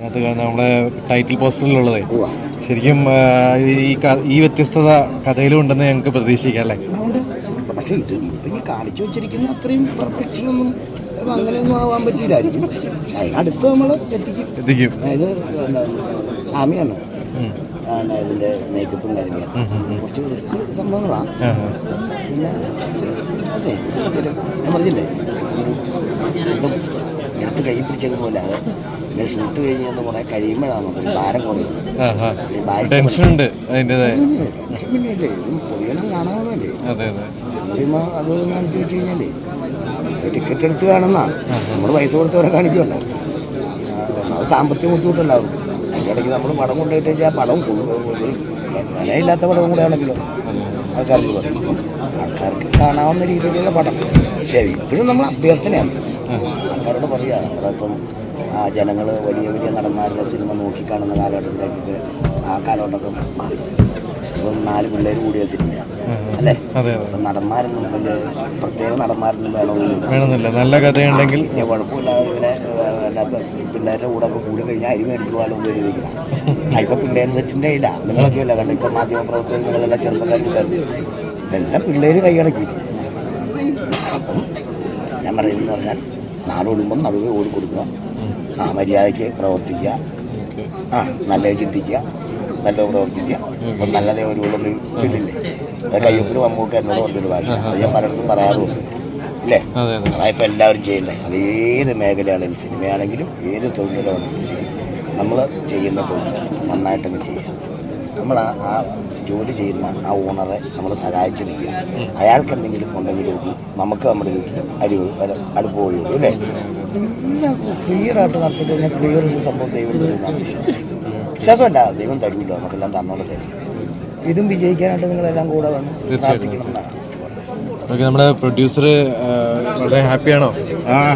അതിനകത്ത് നമ്മളെ ടൈറ്റിൽ പോസ്റ്ററിലുള്ളത് ശരിക്കും ഈ വ്യത്യസ്തത കഥയിലും ഉണ്ടെന്ന് ഞങ്ങൾക്ക് പ്രതീക്ഷിക്കാം അല്ലേ? പക്ഷേ ഇത് ഈ കാണിച്ചു വെച്ചിരിക്കുന്ന അത്രയും പെർഫെക്ഷനൊന്നും അങ്ങനെയൊന്നും ആവാൻ പറ്റിയില്ലായിരിക്കും. പക്ഷെ അതിനടുത്ത് നമ്മൾ എത്തിക്കും. അതായത് സാമിയാണ് ഇതിൻ്റെ മേക്കപ്പും കാര്യങ്ങളൊക്കെ കുറച്ച് റിസ്ക് സംഭവങ്ങളാണ്. പിന്നെ അതെ ഞാൻ പറഞ്ഞില്ലേ എടുത്ത് കൈ പിടിച്ചേക്കുമ്പോൾ അത് പിന്നെ ഷൂട്ട് കഴിഞ്ഞ് കുറേ കഴിയുമ്പോഴാണ് ഭാരം കുറയും. ടെൻഷനുണ്ട് അതിൻ്റെതായ ടെൻഷൻ പിന്നെയല്ലേ ഇതും പൊതുജനം കാണാനുള്ളതല്ലേ. കഴിയുമ്പോൾ അത് കാണിച്ചു വെച്ച് കഴിഞ്ഞാലേ ടിക്കറ്റ് എടുത്ത് കാണുന്ന നമ്മൾ പൈസ കൊടുത്തവരെ കാണിക്കുമല്ലോ. അത് സാമ്പത്തിക ബുദ്ധിമുട്ടുണ്ടാവും. അതിൻ്റെ ഇടയ്ക്ക് നമ്മൾ പടം കൊണ്ടുപോയിട്ട് വെച്ചാൽ പടം വിലയില്ലാത്ത പടം കൂടെ ആണെങ്കിലോ ആൾക്കാർക്ക് പറയും. ആൾക്കാർക്ക് കാണാവുന്ന രീതിയിലുള്ള പടം. ശരി, ഇപ്പോഴും നമ്മൾ അഭ്യർത്ഥനയാണ് ആൾക്കാരോട് പറയുക. നമ്മളിപ്പം ജനങ്ങൾ വലിയ വലിയ നടന്മാരുടെ സിനിമ നോക്കിക്കാണുന്ന കാലഘട്ടത്തിലേക്ക് ആ കാലഘട്ടമൊക്കെ മാറി. ഇപ്പം 4 പിള്ളേർ കൂടിയ സിനിമയാണ് അല്ലേ? അപ്പം നടന്മാരൊന്നും വലിയ പ്രത്യേക നടന്മാരൊന്നും വേണമെന്നില്ല. നല്ല കഥയുണ്ടെങ്കിൽ കുഴപ്പമില്ലാതെ ഇങ്ങനെ പിള്ളേരുടെ കൂടെ ഒക്കെ കൂടി കഴിഞ്ഞാൽ അരി മേടിച്ചു പോകാനോ ഒന്നും എഴുതിക്കണം. ഇപ്പം പിള്ളേർ സെറ്റിൻ്റെ ഇല്ല. നിങ്ങളൊക്കെ അല്ല കണ്ടു. ഇപ്പം മാധ്യമപ്രവർത്തകർ നിങ്ങളെല്ലാം ചെറുപ്പക്കാരുണ്ടായിരുന്നു. ഇതെല്ലാം പിള്ളേർ കൈയടക്കിയിട്ട്. അപ്പം ഞാൻ പറയുന്നതെന്ന് പറഞ്ഞാൽ നാടോടുമ്പം നടുവേ ഓടിക്കൊടുക്കുക, മര്യാദയ്ക്ക് പ്രവർത്തിക്കുക, നല്ല ചിന്തിക്കുക, നല്ല പ്രവർത്തിക്കുക. അപ്പം നല്ലതേ ഒരുള്ളൊന്ന് ചൊല്ലില്ലേ? അത് കയ്യൊപ്പിന് മമ്മൂക്ക് എന്നോട് പറഞ്ഞൊരു ഭാഷ. അത് ഞാൻ പലയിടത്തും പറയാറുണ്ട് ഇല്ലേ? അതായപ്പോൾ എല്ലാവരും ചെയ്യണ്ടേ. അത് ഏത് മേഖലയാണെങ്കിലും സിനിമയാണെങ്കിലും ഏത് തൊഴിലാണെങ്കിലും ശരി, നമ്മൾ ചെയ്യുന്ന തൊഴിൽ നന്നായിട്ടങ്ങ് ചെയ്യുക. നമ്മൾ ആ ജോലി ചെയ്യുന്ന ആ ഓണറെ നമ്മൾ സഹായിച്ചു നിൽക്കുക. അയാൾക്ക് എന്തെങ്കിലും ഉണ്ടെങ്കിലും നമുക്ക് നമ്മുടെ വീട്ടിൽ അടുപ്പ് പോയുള്ളൂ അല്ലേ? എല്ലാം ക്ലിയറായിട്ട് നടത്തി കഴിഞ്ഞാൽ ക്ലിയർ ഒരു സംഭവം ദൈവം തരുമെന്നാണ് വിശ്വാസമല്ല. ദൈവം തരൂല്ല, നമുക്കെല്ലാം തന്നോടെ തരും. ഇതും വിജയിക്കാനായിട്ട് നിങ്ങളെല്ലാം കൂടെ വേണം, പ്രാർത്ഥിക്കണം എന്നാണ്. നമ്മുടെ പ്രൊഡ്യൂസർ വളരെ ഹാപ്പിയാണോ?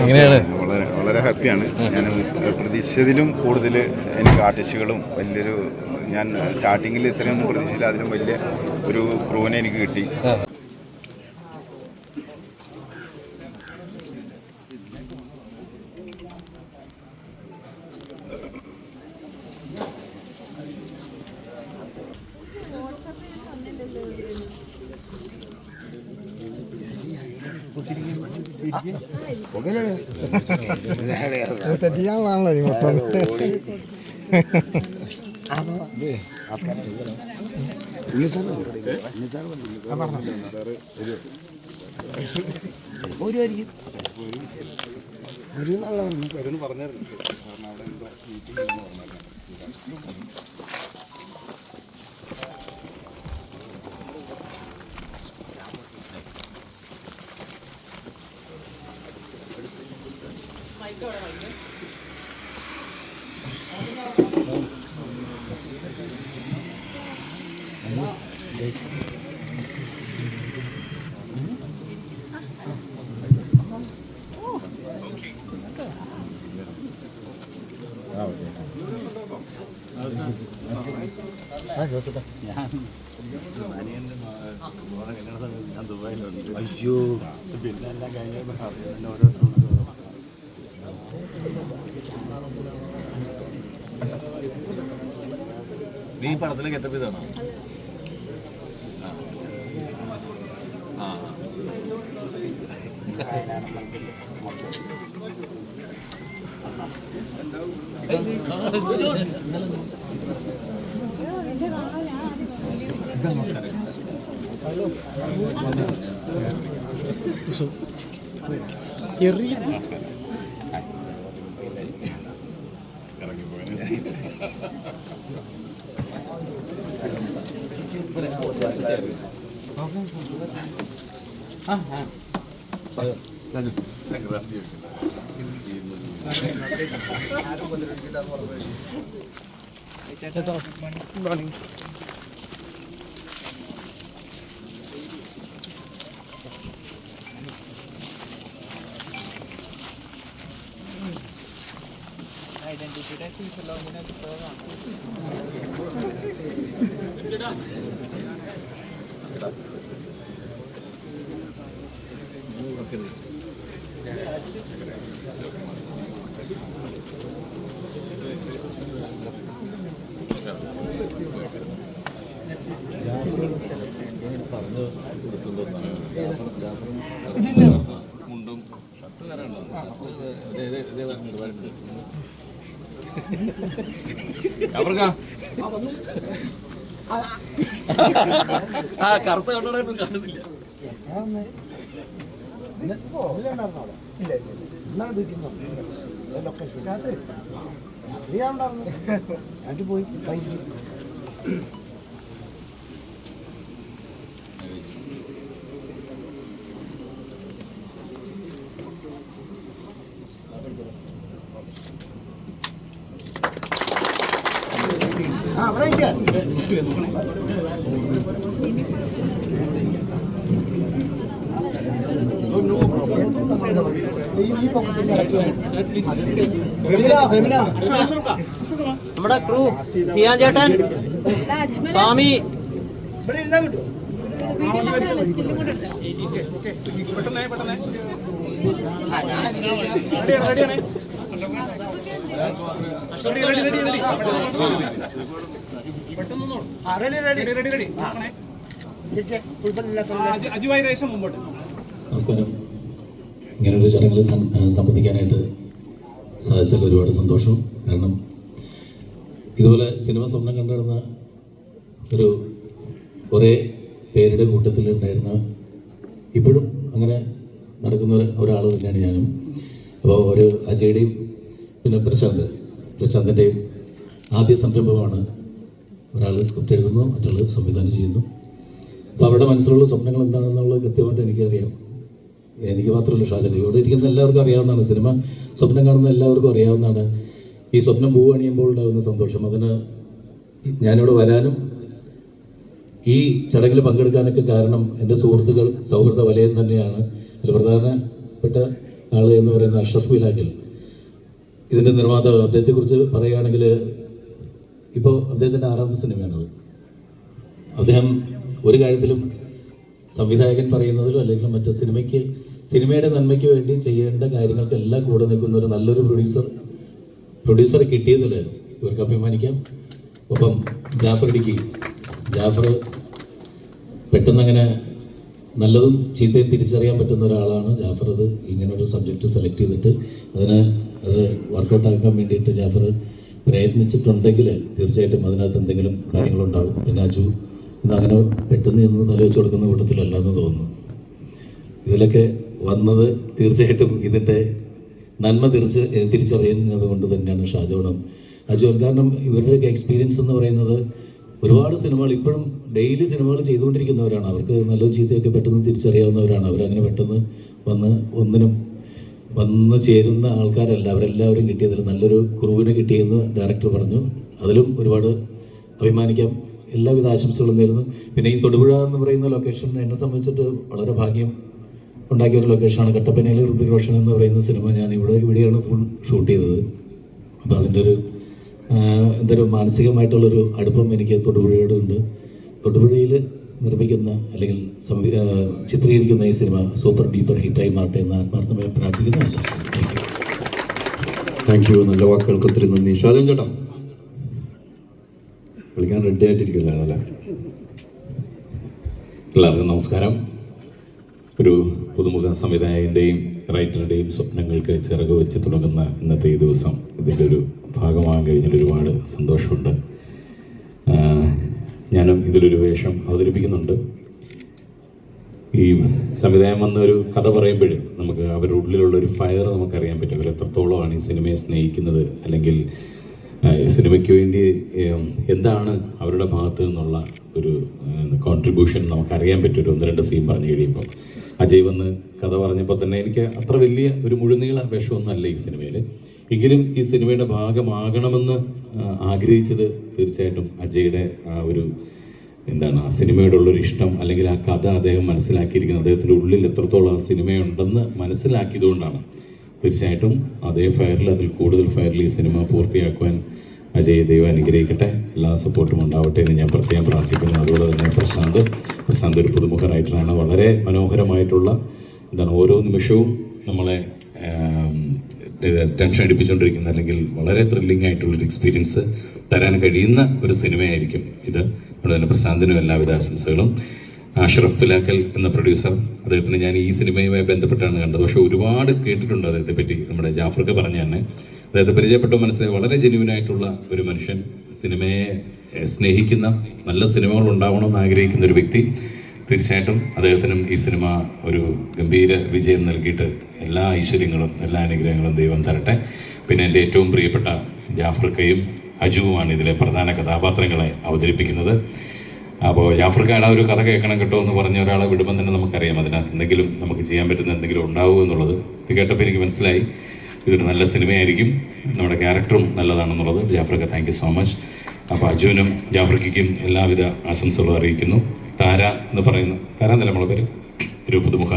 എങ്ങനെയാണ്? വളരെ ഹാപ്പിയാണ്. ഞാൻ പ്രതീക്ഷിച്ചതിലും കൂടുതൽ എനിക്ക് ആർട്ടിസ്റ്റുകളും വലിയൊരു, ഞാൻ സ്റ്റാർട്ടിങ്ങിൽ ഇത്രയൊന്നും പ്രതീക്ഷിച്ചില്ല. അതിലും വലിയ ഒരു ക്രൂവിനെ എനിക്ക് കിട്ടി. തെറ്റിയാണല്ലോ അയ്യോ പിന്നെ എല്ലാം കഴിഞ്ഞപ്പോൾ ഓരോരുത്തരും നീ പടത്തിലെ ഗെറ്റപ്പ് ഇതാണോ? നമസ്കാരം. Identity is a luminous program. കറുത്ത കണ്ടോടൊന്നും കാണുന്നില്ല. പോയി നമ്മുടെ ക്രൂ സിയാൻ ചേട്ടൻ, സ്വാമി, നമസ്കാരം. ഇങ്ങനൊരു ചടങ്ങിൽ സംബന്ധിക്കാനായിട്ട് സാധിച്ചതിൽ ഒരുപാട് സന്തോഷം. കാരണം ഇതുപോലെ സിനിമ സ്വപ്നം കണ്ടിരുന്ന ഒരു കുറേ പേരുടെ കൂട്ടത്തിലുണ്ടായിരുന്ന, ഇപ്പോഴും അങ്ങനെ നടക്കുന്ന ഒരാൾ തന്നെയാണ് ഞാനും. അപ്പോൾ ഒരു അജയുടെയും പിന്നെ പ്രശാന്തിൻ്റെയും ആദ്യ സംരംഭമാണ്. ഒരാൾ സ്ക്രിപ്റ്റ് എഴുതുന്നു, മറ്റുള്ള സംവിധാനം ചെയ്യുന്നു. അപ്പോൾ അവരുടെ മനസ്സിലുള്ള സ്വപ്നങ്ങൾ എന്താണെന്നുള്ളത് കൃത്യമായിട്ട് എനിക്കറിയാം. എനിക്ക് മാത്രമല്ല, ഷാജന്, ഇവിടെ ഇരിക്കുന്ന എല്ലാവർക്കും അറിയാവുന്നതാണ്. സിനിമ സ്വപ്നം കാണുന്ന എല്ലാവർക്കും അറിയാവുന്നതാണ് ഈ സ്വപ്നം പൂവണിയുമ്പോൾ ഉണ്ടാകുന്ന സന്തോഷം. അതിന് ഞാനിവിടെ വരാനും ഈ ചടങ്ങിൽ പങ്കെടുക്കാനൊക്കെ കാരണം എൻ്റെ സുഹൃത്തുക്കൾ, സൗഹൃദ വലയം തന്നെയാണ്. അതിൽ പ്രധാനപ്പെട്ട ആൾ എന്ന് പറയുന്ന അഷ്റഫ് ബിലാക്കൽ, ഇതിൻ്റെ നിർമ്മാതാവ്. അദ്ദേഹത്തെക്കുറിച്ച് പറയുകയാണെങ്കിൽ ഇപ്പോൾ അദ്ദേഹത്തിൻ്റെ 6ാമത്തെ സിനിമയാണത്. അദ്ദേഹം ഒരു കാര്യത്തിലും സംവിധായകൻ പറയുന്നതിലോ അല്ലെങ്കിൽ മറ്റു സിനിമയുടെ നന്മയ്ക്ക് വേണ്ടി ചെയ്യേണ്ട കാര്യങ്ങൾക്കെല്ലാം കൂടെ നിൽക്കുന്ന ഒരു നല്ലൊരു പ്രൊഡ്യൂസറെ കിട്ടിയതിൽ ഇവർക്ക് അഭിമാനിക്കാം. ഒപ്പം ജാഫർ പെട്ടെന്നങ്ങനെ നല്ലതും ചീത്തയും തിരിച്ചറിയാൻ പറ്റുന്ന ഒരാളാണ് ജാഫർ. അത് ഇങ്ങനൊരു സബ്ജക്റ്റ് സെലക്ട് ചെയ്തിട്ട് അത് വർക്കൗട്ടാക്കാൻ വേണ്ടിയിട്ട് ജാഫർ പ്രയത്നിച്ചിട്ടുണ്ടെങ്കിൽ തീർച്ചയായിട്ടും അതിനകത്ത് എന്തെങ്കിലും കാര്യങ്ങളുണ്ടാകും. പിന്നെ അജു ഇന്നങ്ങനെ പെട്ടെന്ന് ചെന്ന് തലവെച്ച് കൊടുക്കുന്ന കൂട്ടത്തിലല്ല എന്ന് തോന്നുന്നു. ഇതിലൊക്കെ വന്നത് തീർച്ചയായിട്ടും ഇതിൻ്റെ നന്മ തിരിച്ചറിയുന്നത് കൊണ്ട് തന്നെയാണ് ഷാജോണും അജുവും. കാരണം ഇവരുടെയൊക്കെ എക്സ്പീരിയൻസ് എന്ന് പറയുന്നത് ഒരുപാട് സിനിമകൾ ഇപ്പോഴും ഡെയിലി സിനിമകൾ ചെയ്തുകൊണ്ടിരിക്കുന്നവരാണ്. അവർക്ക് നല്ലൊരു ചീത്തയൊക്കെ പെട്ടെന്ന് തിരിച്ചറിയാവുന്നവരാണ്. അവരങ്ങനെ പെട്ടെന്ന് ഒന്നിനും വന്ന് ചേരുന്ന ആൾക്കാരല്ല. അവരെല്ലാവരും കിട്ടിയതിൽ നല്ലൊരു ക്രൂവിനെ കിട്ടിയെന്ന് ഡയറക്ടർ പറഞ്ഞു. അതിലും ഒരുപാട് അഭിമാനിക്കാം. എല്ലാവിധ ആശംസകളും നേരുന്നു. പിന്നെ ഈ തൊടുപുഴ എന്ന് പറയുന്ന ലൊക്കേഷൻ എന്നെ സംബന്ധിച്ചിട്ട് വളരെ ഭാഗ്യം ഉണ്ടാക്കിയ ഒരു ലൊക്കേഷനാണ്. കട്ടപ്പനയിലെ ഋതിക് റോഷൻ എന്ന് പറയുന്ന സിനിമ ഞാൻ ഇവിടെയാണ് ഫുൾ ഷൂട്ട് ചെയ്തത്. അപ്പോൾ അതിൻ്റെ എന്തൊരു മാനസികമായിട്ടുള്ളൊരു അടുപ്പം എനിക്ക് തൊടുപുഴയോട് ഉണ്ട്. തൊടുപുഴയിൽ നിർമ്മിക്കുന്ന അല്ലെങ്കിൽ ചിത്രീകരിക്കുന്ന ഈ സിനിമ സൂപ്പർ ഡീപ്പർ ഹിറ്റായി മാറട്ടെ എന്ന് ആത്മാർത്ഥമായി പ്രാർത്ഥിക്കുന്നു. ആശംസിക്കുന്നു. Thank you. നല്ല വാക്കുകൾക്ക് ഒത്തിരി നന്ദി. ഷാജൻ ചേട്ടാ വിളിക്കാൻ റെഡി ആയിട്ടിരിക്കില്ലാണല്ലേ? എല്ലാവർക്കും നമസ്കാരം. ഒരു പുതുമുഖ സംവിധായകൻ്റെയും റൈറ്ററുടെയും സ്വപ്നങ്ങൾക്ക് ചിറക് വെച്ച് തുടങ്ങുന്ന ഇന്നത്തെ ഈ ദിവസം ഇതിൻ്റെ ഒരു ഭാഗമാകാൻ കഴിഞ്ഞാൽ ഒരുപാട് സന്തോഷമുണ്ട്. ഞാനും ഇതിലൊരു വേഷം അവതരിപ്പിക്കുന്നുണ്ട്. ഈ സംവിധായം വന്നൊരു കഥ പറയുമ്പോൾ നമുക്ക് അവരുടെ ഉള്ളിലുള്ളൊരു ഫയർ നമുക്കറിയാൻ പറ്റും. അവർ എത്രത്തോളമാണ് ഈ സിനിമയെ സ്നേഹിക്കുന്നത്, അല്ലെങ്കിൽ സിനിമയ്ക്ക് വേണ്ടി എന്താണ് അവരുടെ ഭാഗത്തു നിന്നുള്ള ഒരു കോൺട്രിബ്യൂഷൻ നമുക്കറിയാൻ പറ്റും. ഒരു 1-2 സീൻ പറഞ്ഞു കഴിയുമ്പോൾ അജയ് വന്ന് കഥ പറഞ്ഞപ്പോൾ തന്നെ എനിക്ക് അത്ര വലിയ ഒരു മുഴുനീള വേഷമൊന്നും അല്ല ഈ സിനിമയിൽ. എങ്കിലും ഈ സിനിമയുടെ ഭാഗമാകണമെന്ന് ആഗ്രഹിച്ചത് തീർച്ചയായിട്ടും അജയുടെ ആ ഒരു ആ സിനിമയോടുള്ളൊരു ഇഷ്ടം, അല്ലെങ്കിൽ ആ കഥ അദ്ദേഹം മനസ്സിലാക്കിയിരിക്കുന്നത്, അദ്ദേഹത്തിൻ്റെ ഉള്ളിൽ എത്രത്തോളം ആ സിനിമയുണ്ടെന്ന് മനസ്സിലാക്കിയതുകൊണ്ടാണ്. തീർച്ചയായിട്ടും അതേ ഫയറിൽ, അതിൽ കൂടുതൽ ഫയറിൽ ഈ സിനിമ പൂർത്തിയാക്കുവാൻ അജയ് ദൈവം അനുഗ്രഹിക്കട്ടെ. എല്ലാ സപ്പോർട്ടും ഉണ്ടാവട്ടെ എന്ന് ഞാൻ പ്രത്യേകം പ്രാർത്ഥിക്കുന്നു. അതുപോലെ തന്നെ പ്രശാന്ത് ഒരു പുതുമുഖ റൈറ്ററാണ്. വളരെ മനോഹരമായിട്ടുള്ള ഓരോ നിമിഷവും നമ്മളെ ടെൻഷൻ അടിപ്പിച്ചുകൊണ്ടിരിക്കുന്ന, അല്ലെങ്കിൽ വളരെ ത്രില്ലിംഗ് ആയിട്ടുള്ളൊരു എക്സ്പീരിയൻസ് തരാൻ കഴിയുന്ന ഒരു സിനിമയായിരിക്കും ഇത്. അതുകൊണ്ട് തന്നെ പ്രശാന്തിനും എല്ലാവിധ ആശംസകളും. അഷ്റഫ് പിലാക്കൽ എന്ന പ്രൊഡ്യൂസർ, അദ്ദേഹത്തിന് ഞാൻ ഈ സിനിമയുമായി ബന്ധപ്പെട്ടാണ് കണ്ടത്. പക്ഷേ ഒരുപാട് കേട്ടിട്ടുണ്ട് അദ്ദേഹത്തെ പറ്റി. നമ്മുടെ ജാഫർക്ക് പറഞ്ഞ തന്നെ അദ്ദേഹത്തെ പരിചയപ്പെട്ട മനസ്സിലായി വളരെ ജെന്യുവിനായിട്ടുള്ള ഒരു മനുഷ്യൻ, സിനിമയെ സ്നേഹിക്കുന്ന, നല്ല സിനിമകൾ ഉണ്ടാവണമെന്ന് ആഗ്രഹിക്കുന്ന ഒരു വ്യക്തി. തീർച്ചയായിട്ടും അദ്ദേഹത്തിനും ഈ സിനിമ ഒരു ഗംഭീര വിജയം നൽകിയിട്ട് എല്ലാ ഐശ്വര്യങ്ങളും എല്ലാ അനുഗ്രഹങ്ങളും ദൈവം തരട്ടെ. പിന്നെ എൻ്റെ ഏറ്റവും പ്രിയപ്പെട്ട ജാഫർക്കയും അജുവുമാണ് ഇതിലെ പ്രധാന കഥാപാത്രങ്ങളെ അവതരിപ്പിക്കുന്നത്. അപ്പോൾ ജാഫർക്കയുടെ ഒരു കഥ കേൾക്കണം കേട്ടോ എന്ന് പറഞ്ഞ ഒരാളെ വിടുമ്പോൾ തന്നെ നമുക്കറിയാം അതിനകത്ത് എന്തെങ്കിലും നമുക്ക് ചെയ്യാൻ പറ്റുന്ന എന്തെങ്കിലും ഉണ്ടാവുക എന്നുള്ളത്. ഇത് കേട്ടപ്പോൾ എനിക്ക് മനസ്സിലായി ഇതൊരു നല്ല സിനിമയായിരിക്കും, നമ്മുടെ ക്യാരക്ടറും നല്ലതാണെന്നുള്ളത്. ജാഫർക്ക് താങ്ക് യു സോ മച്ച്. അപ്പോൾ അജുവിനും ജാഫർക്കും എല്ലാവിധ ആശംസകളും അറിയിക്കുന്നു. താര എന്ന് പറയുന്ന, താര എന്നല്ല നമ്മളെ പേര്, ഒരു പുതുമുഖ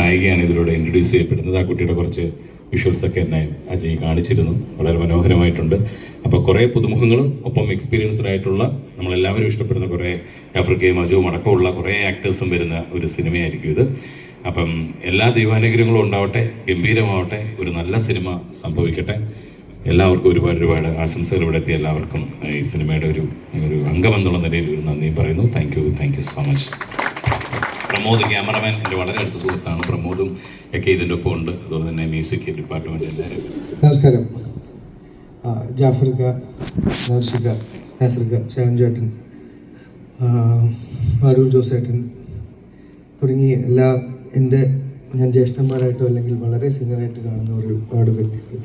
നായികയാണ് ഇതിലൂടെ ഇൻട്രൊഡ്യൂസ് ചെയ്യപ്പെടുന്നത്. ആ കുട്ടിയുടെ കുറച്ച് വിഷ്വൽസൊക്കെ എന്നെ അജയ് കാണിച്ചിരുന്നു, വളരെ മനോഹരമായിട്ടുണ്ട്. അപ്പോൾ കുറേ പുതുമുഖങ്ങളും ഒപ്പം എക്സ്പീരിയൻസ്ഡ് ആയിട്ടുള്ള നമ്മളെല്ലാവരും ഇഷ്ടപ്പെടുന്ന കുറേ ആഫ്രിക്കയും അജുവും അടക്കമുള്ള കുറേ ആക്ടേഴ്സും വരുന്ന ഒരു സിനിമയായിരിക്കും ഇത്. അപ്പം എല്ലാ ദൈവാനുഗ്രഹങ്ങളും ഉണ്ടാവട്ടെ, ഗംഭീരമാവട്ടെ, ഒരു നല്ല സിനിമ സംഭവിക്കട്ടെ. എല്ലാവർക്കും ഒരുപാട് ആശംസകൾ ഇവിടെ എത്തിയ എല്ലാവർക്കും ഈ സിനിമയുടെ ഒരു അംഗമെന്നുള്ള നിലയിൽ ഒരു നന്ദിയും പറയുന്നു. Thank you so much. Pramod cameraman എൻ്റെ വളരെ അടുത്ത സുഹൃത്താണ്. പ്രമോദും ഒക്കെ ഇതിൻ്റെ ഒപ്പം ഉണ്ട്. അതുപോലെ തന്നെ മ്യൂസിക് ഡിപ്പാർട്ട്മെൻറ്റ് എല്ലാവരും. നമസ്കാരം. ജാഫർക്ക, നാസർക്ക, ഷാൻ ചേട്ടൻ, അരൂർ ജോസേട്ടൻ തുടങ്ങി എല്ലാ ഞാൻ ജ്യേഷ്ഠന്മാരായിട്ടോ അല്ലെങ്കിൽ വളരെ സീനിയറായിട്ട് കാണുന്ന ഒരുപാട് വ്യക്തികൾ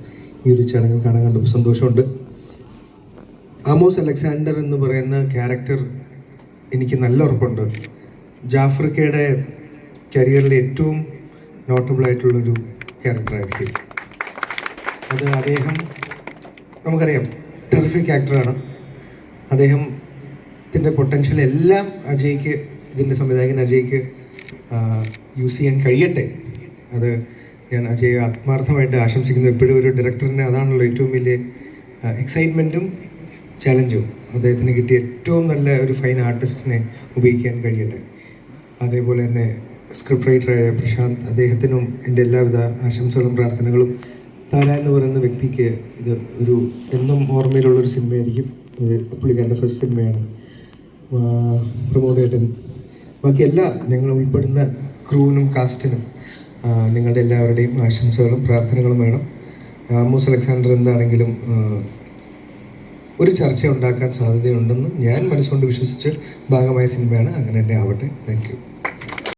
ഈ ഒരു ചടങ്ങിൽ കാണാൻ കണ്ടപ്പോൾ സന്തോഷമുണ്ട്. ആമോസ് അലക്സാണ്ടർ എന്ന് പറയുന്ന ക്യാരക്ടർ എനിക്ക് നല്ല ഉറപ്പുണ്ട് ജാഫർക്കയുടെ കരിയറിലെ ഏറ്റവും നോട്ടബിളായിട്ടുള്ളൊരു ക്യാരക്ടറായിരിക്കും അത്. അദ്ദേഹം നമുക്കറിയാം ടെറിഫിക് ആക്ടറാണ്. അദ്ദേഹത്തിൻ്റെ പൊട്ടൻഷ്യൽ എല്ലാം അജയ്ക്ക്, ഇതിൻ്റെ സംവിധായകൻ അജയ്ക്ക് യൂസ് ചെയ്യാൻ കഴിയട്ടെ. അത് ഞാൻ അജയ് ആത്മാർത്ഥമായിട്ട് ആശംസിക്കുന്നു. എപ്പോഴും ഒരു ഡയറക്ടറിന് അതാണല്ലോ ഏറ്റവും വലിയ എക്സൈറ്റ്മെൻറ്റും ചലഞ്ചും. അദ്ദേഹത്തിന് കിട്ടിയ ഏറ്റവും നല്ല ഒരു ഫൈൻ ആർട്ടിസ്റ്റിനെ ഉപയോഗിക്കാൻ കഴിയട്ടെ. അതേപോലെ തന്നെ സ്ക്രിപ്റ്റ് റൈറ്ററായ പ്രശാന്ത്, അദ്ദേഹത്തിനും എൻ്റെ എല്ലാവിധ ആശംസകളും പ്രാർത്ഥനകളും. താര എന്ന് പറയുന്ന വ്യക്തിക്ക് ഇത് ഒരു എന്നും ഓർമ്മയിലുള്ളൊരു സിനിമയായിരിക്കും. ഇത് പുള്ളിക്കാരൻ്റെ ഫസ്റ്റ് സിനിമയാണ്. പ്രമോദേട്ടൻ, ബാക്കി എല്ലാ ഞങ്ങൾ ഉൾപ്പെടുന്ന ക്രൂവിനും കാസ്റ്റിനും നിങ്ങളുടെ എല്ലാവരുടെയും ആശംസകളും പ്രാർത്ഥനകളും വേണം. ആമോസ് അലക്സാണ്ടർ എന്താണെങ്കിലും ഒരു ചർച്ച ഉണ്ടാക്കാൻ സാധ്യതയുണ്ടെന്ന് ഞാൻ മനസ്സുകൊണ്ട് വിശ്വസിച്ച് ഭാഗമായ സിനിമയാണ്. അങ്ങനെ തന്നെ ആവട്ടെ. Thank you.